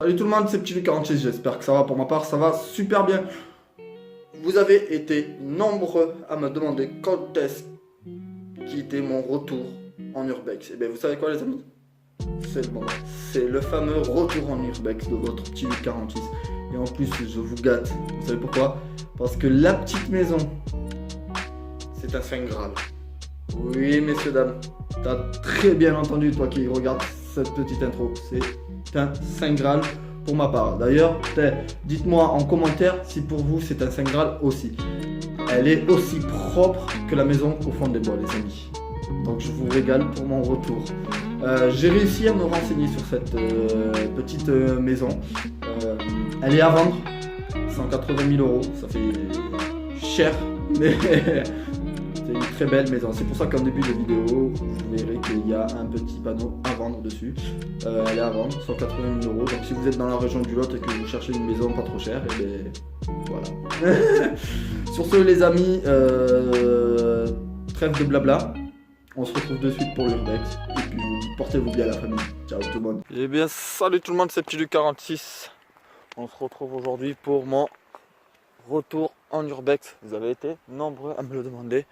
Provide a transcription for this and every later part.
Salut tout le monde, c'est Petit Luc 46, j'espère que ça va. Pour ma part, ça va super bien. Vous avez été nombreux à me demander quand est-ce qui était mon retour en Urbex. Et bien vous savez quoi les amis? C'est le moment. C'est le fameux retour en Urbex de votre Petit Luc 46. Et en plus, je vous gâte. Vous savez pourquoi? Parce que la petite maison, c'est un Saint Graal. Oui, messieurs, dames, t'as très bien entendu, toi qui regardes cette petite intro. C'est un Saint Graal pour ma part. D'ailleurs, dites-moi en commentaire si pour vous c'est un Saint Graal aussi. Elle est aussi propre que la maison au fond des bois, les amis. Donc je vous régale pour mon retour. J'ai réussi à me renseigner sur cette petite maison. Elle est à vendre, 180 000 euros. Ça fait cher, mais c'est une très belle maison. C'est pour ça qu'en début de vidéo, vous verrez qu'il y a un petit panneau à vendre dessus. Elle est à vendre, 180 000 euros. Donc si vous êtes dans la région du Lot et que vous cherchez une maison pas trop chère, et bien voilà. Sur ce les amis, trêve de blabla. On se retrouve de suite pour l'Urbex. Et puis portez-vous bien la famille. Ciao tout le monde. Eh bien salut tout le monde, c'est Petit Luc 46. On se retrouve aujourd'hui pour mon retour en Urbex. Vous avez été nombreux à me le demander.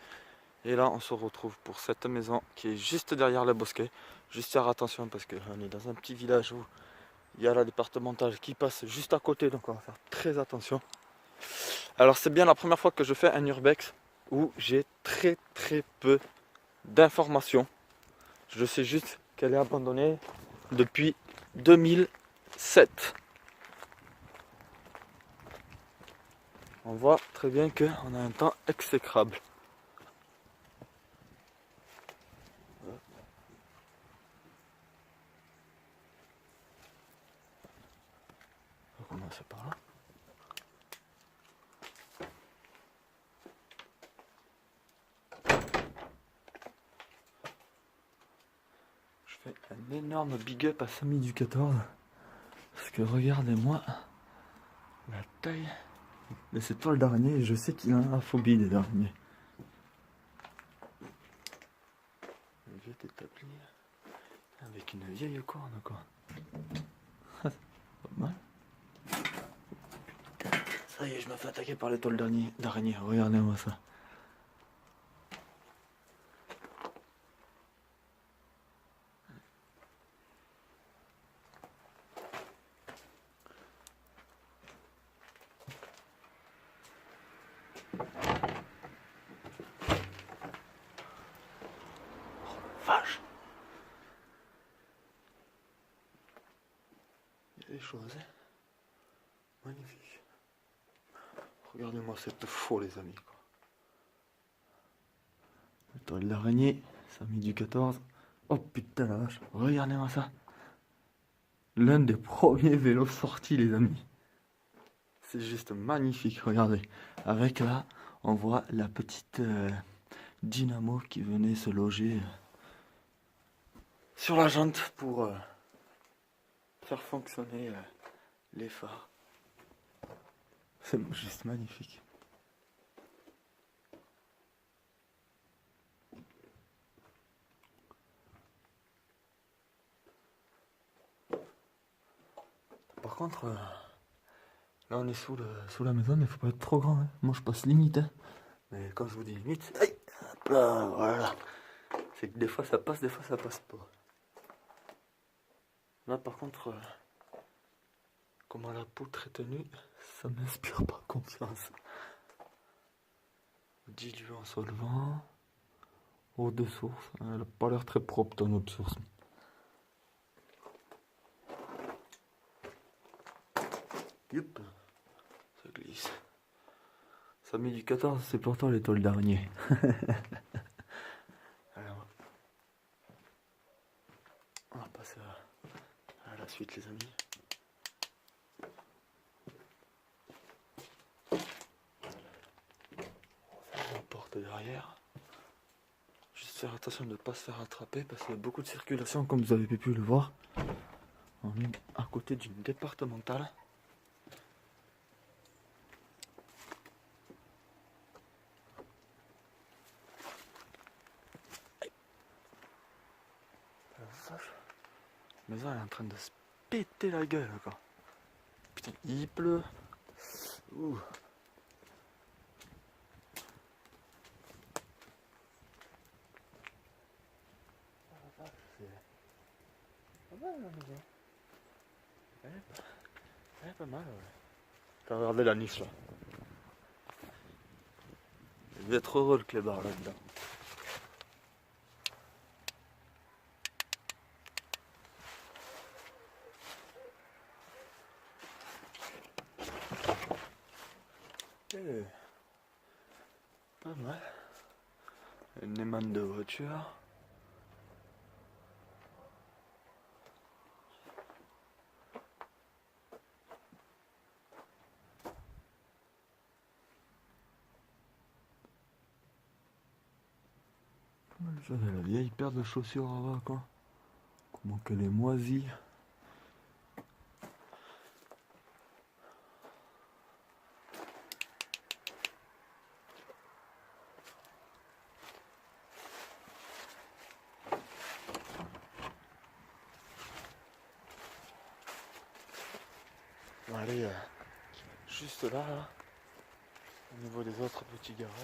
Et là on se retrouve pour cette maison qui est juste derrière le bosquet. Juste faire attention parce qu'on est dans un petit village où il y a la départementale qui passe juste à côté. Donc on va faire très attention. Alors c'est bien la première fois que je fais un Urbex où j'ai très peu d'informations. Je sais juste qu'elle est abandonnée depuis 2007. On voit très bien qu'on a un temps exécrable. On va commencer par là. Je fais un énorme big up à Samy du 14. Parce que regardez-moi la taille de cette toile d'araignée. Je sais qu'il a la phobie des araignées. Une vieille établie avec une vieille corne quoi. Pas mal. Ça y est, je me fais attaquer par les toiles d'araignée. Regardez-moi ça. Vache. Il y a des choses, hein. Magnifique. Regardez-moi cette faux les amis quoi. Le toile d'araignée, Samy du 14. Oh putain la vache. Regardez-moi ça. L'un des premiers vélos sortis les amis. C'est juste magnifique, regardez. Avec là, on voit la petite dynamo qui venait se loger sur la jante pour faire fonctionner les phares. C'est juste magnifique. Par contre, là on est sous la maison, mais il faut pas être trop grand. Hein. Moi je passe limite. Hein. Mais quand je vous dis limite, aïe, hop là, voilà. C'est que des fois ça passe, des fois ça passe pas. Là par contre, comment la poutre est tenue, ça m'inspire pas confiance. Dilué en solvant, eau de source, elle a pas l'air très propre ton eau de source. Youp, ça glisse. Samy du 14, c'est pourtant les toiles d'araignée. Alors, on va passer à la suite les amis. La porte derrière. Juste faire attention de ne pas se faire attraper parce qu'il y a beaucoup de circulation comme vous avez pu le voir. On est à côté d'une départementale. La maison elle est en train de se péter la gueule quoi. putain, il pleut. Ouh. C'est pas mal la maison. Elle est pas mal, ouais. Je vais regarder la niche là. Il devait être heureux le clébard là-dedans. Pas mal. Une aimante de voiture. J'avais la vieille paire de chaussures là-bas quoi. Comment qu'elle est moisie. Allez, juste là, au niveau des autres petits garages.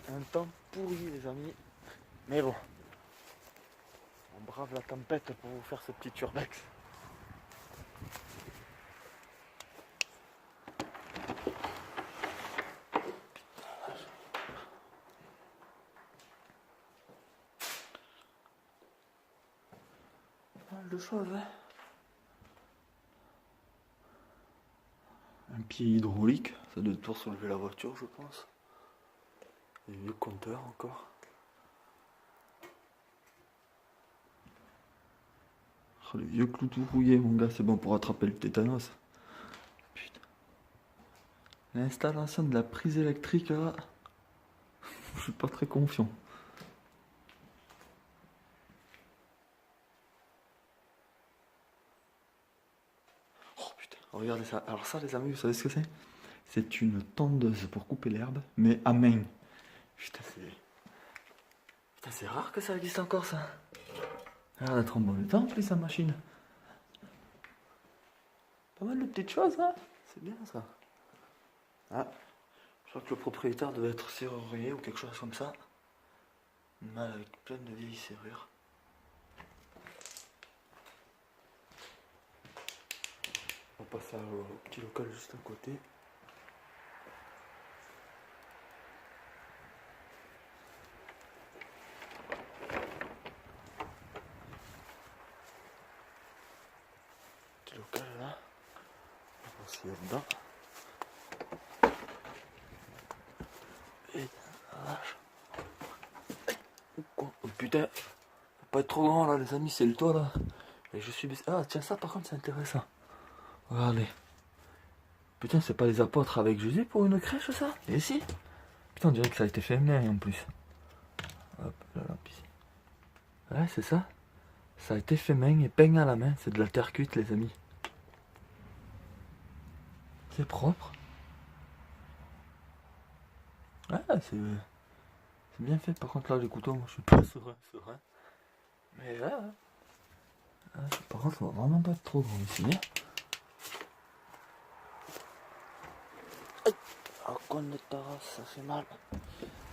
Un temps pourri les amis. Mais bon. On brave la tempête pour vous faire ce petit urbex. Pas mal de choses hein. Un pied hydraulique, ça doit tout soulever la voiture je pense. Des vieux compteurs encore. Oh, les vieux clous tout rouillés mon gars, c'est bon pour attraper le tétanos. Putain. L'installation de la prise électrique là, je suis pas très confiant. Oh putain, regardez ça. Alors ça les amis, vous savez ce que c'est? C'est une tondeuse pour couper l'herbe, mais à main. Putain, c'est rare que ça existe encore, ça. Elle a l'air d'être en bon état, en plus, sa machine. Pas mal de petites choses, hein. C'est bien, ça. Ah, je crois que le propriétaire devait être serrurier ou quelque chose comme ça. Mal avec plein de vieilles serrures. On va passer au petit local juste à côté. Petit local là. On va voir s'il y a dedans. Et vache. Oh putain. Faut pas être trop grand là les amis, c'est le toit là. Et je suis baissé. Ah tiens ça par contre c'est intéressant. Regardez. Putain c'est pas les apôtres avec Jésus pour une crèche ça? Et si? Putain on dirait que ça a été fait main en plus. Hop, la lampe ici. Ouais c'est ça. Ça a été fait main et peint à la main. C'est de la terre cuite les amis. C'est propre. Ouais c'est bien fait. Par contre là les couteaux moi je suis pas serein. Mais là. Par contre ça va vraiment pas être trop grand ici. Hein. Oh con de terrasse, ça fait mal.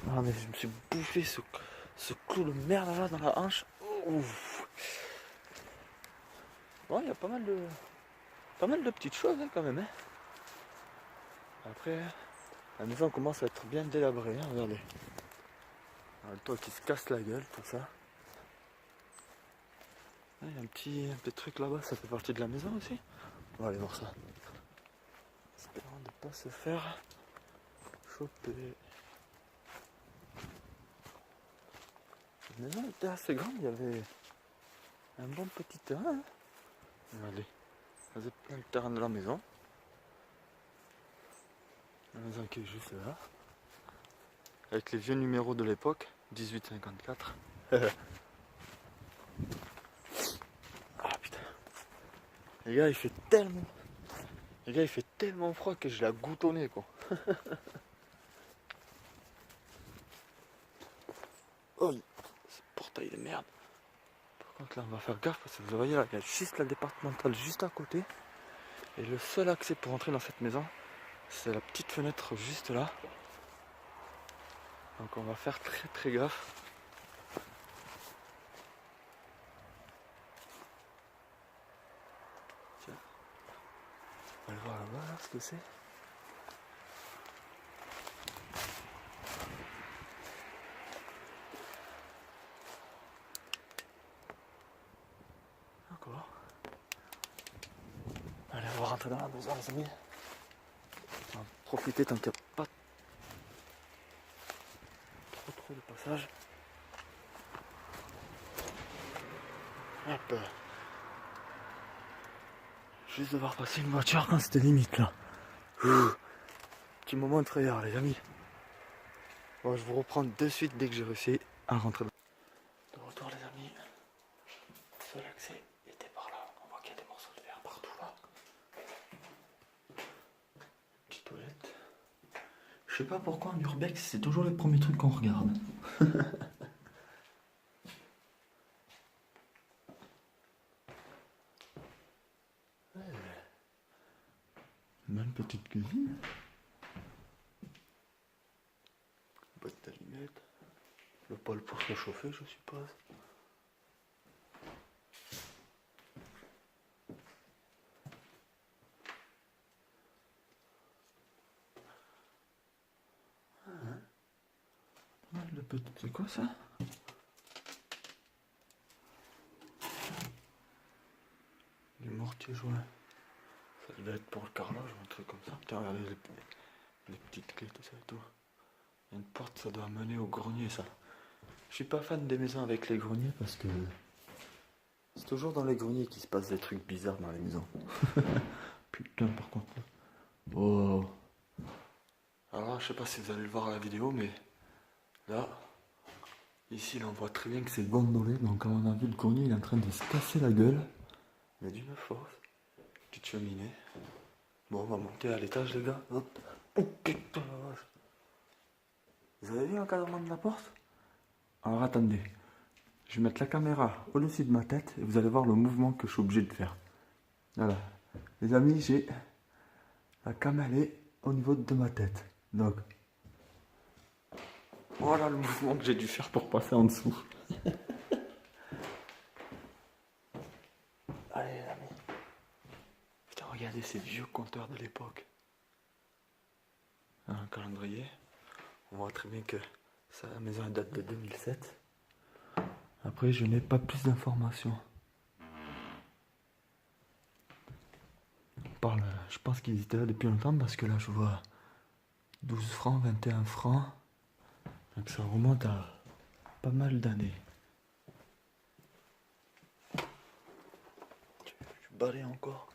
Ah mais je me suis bouffé ce clou de merde là dans la hanche. Ouf. Bon il y a pas mal de petites choses hein, quand même. Hein. Après la maison commence à être bien délabrée, hein, regardez. Le toit qui se casse la gueule, tout ça. Il y a un petit truc là-bas, ça fait partie de la maison aussi. On va aller voir ça. Espérons de ne pas se faire choper. La maison était assez grande, il y avait un bon petit terrain. Hein. Regardez, ça faisait plein le terrain de la maison. La maison qui est juste là. Avec les vieux numéros de l'époque, 1854. Ah putain. Les gars, il fait tellement froid que je l'ai goutonné quoi. Oh, ce portail de merde. Par contre là on va faire gaffe parce que vous voyez là, il y a juste la départementale juste à côté. Et le seul accès pour entrer dans cette maison, c'est la petite fenêtre juste là. Donc on va faire très très gaffe. Tiens. On va aller voir là-bas là, ce que c'est. D'accord. Allez, on va rentrer dans la maison les amis. On va profiter tant qu'il n'y a pas trop de passage. Hop. Juste de voir passer une voiture quand c'était limite là. Petit moment de frayeur les amis. Bon, je vous reprends de suite dès que j'ai réussi à rentrer. De retour les amis. Seul accès était par là. On voit qu'il y a des morceaux de verre partout là. Petite toilette. Je sais pas pourquoi en urbex c'est toujours les premiers trucs qu'on regarde. Même petite cuisine. Boîte d'allumettes. Le poêle pour se chauffer, je suppose. Le petit, c'est quoi ça? Les mortiers joints. Ça doit être pour le carrelage ou un truc comme ça. Tiens, regardez les petites clés, tout ça et tout. Il y a une porte, ça doit mener au grenier, ça. Je suis pas fan des maisons avec les greniers parce que c'est toujours dans les greniers qu'il se passe des trucs bizarres dans les maisons. Putain, par contre. Oh. Alors, je sais pas si vous allez le voir à la vidéo, mais là, ici, là, on voit très bien que c'est gondolé. Donc, comme on a vu, le grenier il est en train de se casser la gueule. Mais d'une force. Petite cheminée. Bon, on va monter à l'étage, les gars. Hop. Oh putain la vache. Vous avez vu l'encadrement de la porte? Alors attendez. Je vais mettre la caméra au-dessus de ma tête et vous allez voir le mouvement que je suis obligé de faire. Voilà. Les amis, j'ai la caméra au niveau de ma tête. Donc, voilà le mouvement que j'ai dû faire pour passer en dessous. Allez, les amis. Putain, regardez ces vieux compteurs de l'époque. Un calendrier. On voit très bien que ça, la maison date de 2007. Après, je n'ai pas plus d'informations. On parle, je pense qu'ils étaient là depuis longtemps parce que là, je vois 12 francs, 21 francs. Donc ça remonte à pas mal d'années. Je suis balai encore.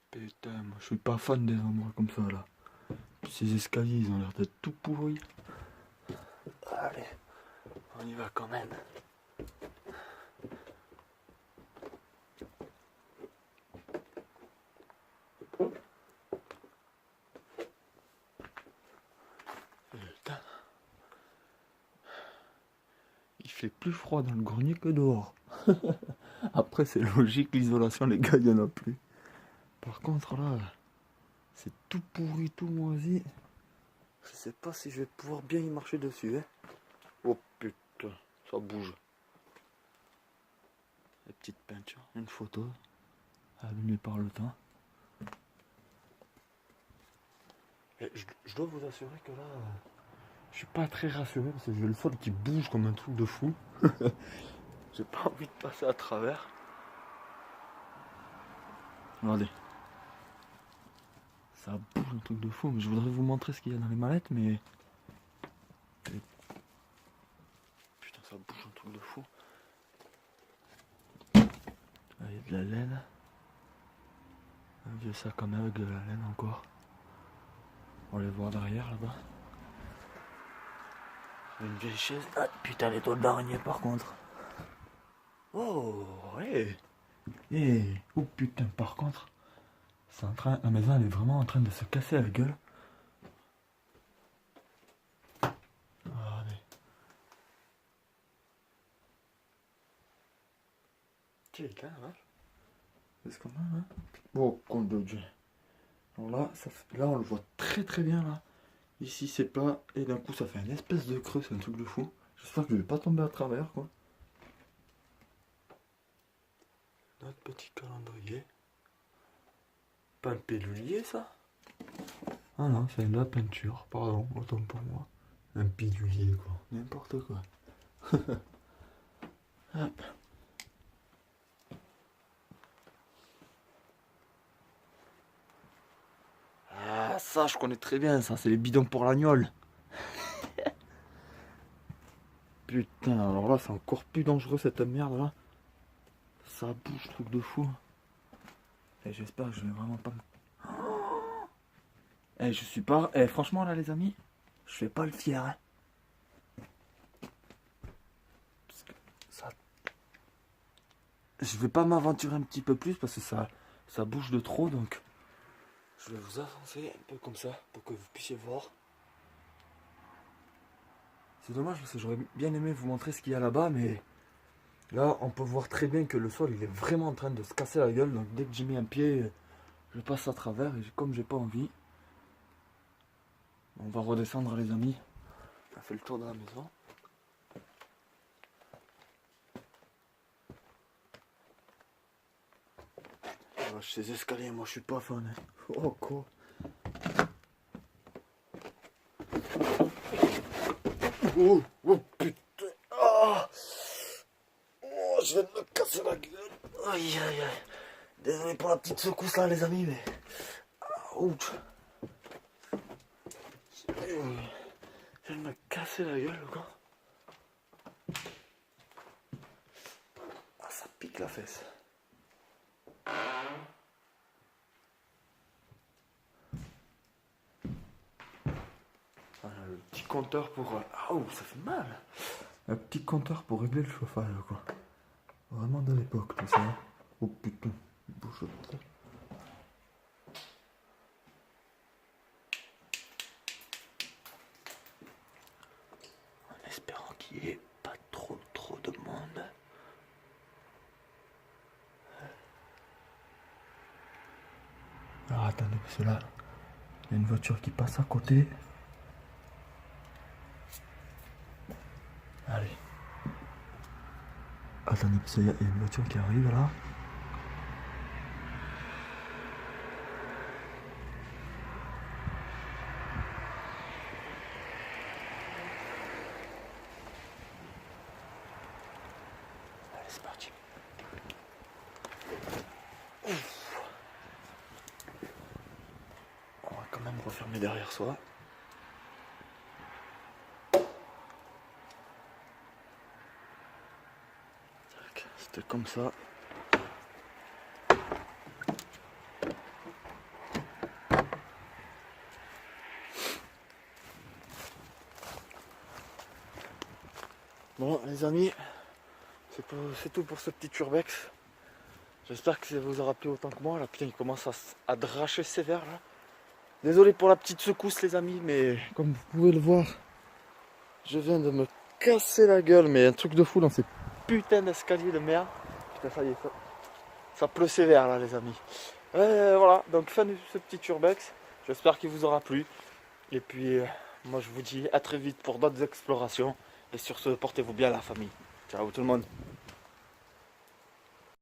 Putain, moi je suis pas fan des endroits comme ça là. Puis ces escaliers, ils ont l'air d'être tout pourris. Allez, on y va quand même. Putain. Il fait plus froid dans le grenier que dehors. Après c'est logique, l'isolation les gars, il n'y en a plus. Par contre là, c'est tout pourri, tout moisi. Je sais pas si je vais pouvoir bien y marcher dessus. Hein. Oh putain, ça bouge. La petite peinture, une photo, allumée par le temps. Et je dois vous assurer que là, je suis pas très rassuré parce que j'ai le sol qui bouge comme un truc de fou. J'ai pas envie de passer à travers. Regardez. Ça bouge un truc de fou, mais je voudrais vous montrer ce qu'il y a dans les mallettes, mais... Putain, ça bouge un truc de fou. Là, il y a de la laine. Un vieux sac à main avec de la laine encore. On va les voir derrière, là-bas. Une vieille chaise. Ah, putain, les toiles d'araignée, par contre. Oh, ouais. Oh, putain, par contre... C'est en train, la maison elle est vraiment en train de se casser la gueule. Regardez. stylé quand même, hein. Qu'est-ce qu'on a là? Oh, compte de Dieu. Alors là, là, on le voit très très bien là. Ici c'est plat et d'un coup ça fait une espèce de creux, c'est un truc de fou. J'espère que je vais pas tomber à travers quoi. Notre petit calendrier. Pas un pilulier ça? Ah non, c'est de la peinture, pardon, autant pour moi. Un pilulier quoi, n'importe quoi. Hop. Ah ça je connais très bien ça, c'est les bidons pour l'agnole. Putain, alors là c'est encore plus dangereux cette merde là. Ça bouge, truc de fou. Et j'espère que je vais vraiment pas me... Eh, je suis pas... Eh, franchement là les amis, je fais pas le fier. Hein. Parce que ça... Je vais pas m'aventurer un petit peu plus parce que ça bouge de trop donc... Je vais vous avancer un peu comme ça pour que vous puissiez voir. C'est dommage parce que j'aurais bien aimé vous montrer ce qu'il y a là-bas mais... Là on peut voir très bien que le sol il est vraiment en train de se casser la gueule. Donc dès que j'y mets un pied, je passe à travers et comme j'ai pas envie... On va redescendre les amis. On a fait le tour de la maison. On lâche ces escaliers, moi je suis pas fan. Hein. Oh quoi. Oh, oh putain. Oh, oh, je viens de me casser la gueule. Aïe aïe aïe. Désolé pour la petite secousse là les amis mais... Ouch. Je viens de me casser la gueule quoi. Ah ça pique la fesse. Le petit compteur pour... Ah oh, ça fait mal. Un petit compteur pour régler le chauffage quoi. Vraiment de l'époque tout ça. Oh putain, bouche de... En espérant qu'il n'y ait pas trop de monde. Alors attendez, parce que là, il y a une voiture qui passe à côté. Allez. Attendez, parce qu'il y a une voiture qui arrive là. Allez, c'est parti. Ouf. On va quand même refermer derrière soi. C'était comme ça. Bon les amis, c'est tout pour ce petit urbex. J'espère que ça vous aura plu autant que moi. Là putain il commence à dracher sévère là. Désolé pour la petite secousse les amis, mais comme vous pouvez le voir, je viens de me casser la gueule, mais un truc de fou dans ces putains d'escaliers de merde. Putain ça y est, ça pleut sévère là les amis. Voilà, donc fin de ce petit urbex. J'espère qu'il vous aura plu. Et puis moi je vous dis à très vite pour d'autres explorations. Et sur ce, portez-vous bien la famille. Ciao tout le monde.